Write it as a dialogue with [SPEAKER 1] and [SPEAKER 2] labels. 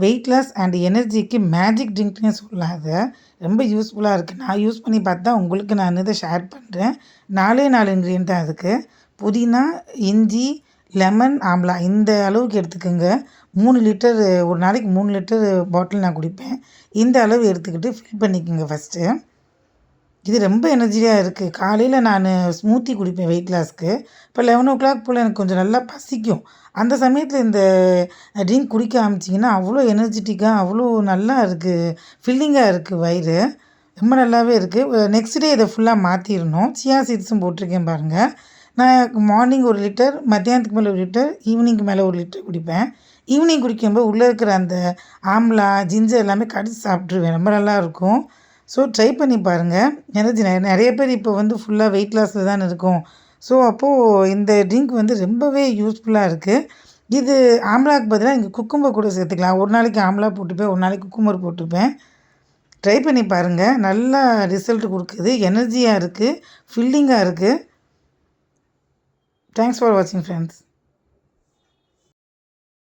[SPEAKER 1] Weight loss and எனர்ஜிக்கு magic ட்ரிங்க்னே சொல்லலாம் இதை. ரொம்ப யூஸ்ஃபுல்லாக இருக்குது. நான் யூஸ் பண்ணி பார்த்தா உங்களுக்கு நான் இதை ஷேர் பண்ணுறேன். 4 இன்க்ரீடியன்ட் தான் அதுக்கு. புதினா, இஞ்சி, லெமன், ஆம்லா இந்த அளவுக்கு எடுத்துக்கோங்க. 3 லிட்டர் ஒரு நாளைக்கு 3 லிட்டர் பாட்டில் நான் குடிப்பேன். இந்த அளவு எடுத்துக்கிட்டு ஃபில் பண்ணிக்கோங்க ஃபஸ்ட்டு. இது ரொம்ப எனர்ஜியாக இருக்குது. காலையில் நான் ஸ்மூத்தி குடிப்பேன் வெயிட் லாஸ்க்கு. இப்போ 11:00 போல் எனக்கு கொஞ்சம் நல்லா பசிக்கும். அந்த சமயத்தில் இந்த ட்ரிங்க் குடிக்க ஆரம்பிச்சிங்கன்னா அவ்வளோ எனர்ஜெட்டிக்காக அவ்வளோ நல்லா இருக்குது. ஃபில்லிங்காக இருக்குது வயிறு. ரொம்ப நல்லாவே இருக்குது. நெக்ஸ்ட் டே இதை ஃபுல்லாக மாற்றிடணும். சியா சீட்ஸும் போட்டிருக்கேன் பாருங்கள். நான் மார்னிங் 1 லிட்டர், மத்தியானத்துக்கு மேலே 1 லிட்டர், ஈவினிங்க்கு மேலே 1 லிட்டர் குடிப்பேன். ஈவினிங் குடிக்கும்போது உள்ளே இருக்கிற அந்த ஆம்லா, ஜிஞ்சர் எல்லாமே கடிச்சு சாப்பிட்ருவேன். ரொம்ப நல்லாயிருக்கும். ஸோ ட்ரை பண்ணி பாருங்கள். எனர்ஜி நிறைய பேர் இப்போ ஃபுல்லாக வெயிட் லாஸில் தானே இருக்கும். ஸோ அப்போது இந்த ட்ரிங்க் ரொம்பவே யூஸ்ஃபுல்லாக இருக்குது. இது ஆம்லாவுக்கு பதிலாக நீங்கள் குக்கும்பர் கூட சேர்த்துக்கலாம். ஒரு நாளைக்கு ஆம்லா போட்டுப்பேன், ஒரு நாளைக்கு குக்கும்பர் போட்டுப்பேன். ட்ரை பண்ணி பாருங்கள். நல்லா ரிசல்ட் கொடுக்குது. எனர்ஜியாக இருக்குது, ஃபில்லிங்காக இருக்குது. தேங்க்ஸ் ஃபார் வாட்சிங் ஃப்ரெண்ட்ஸ்.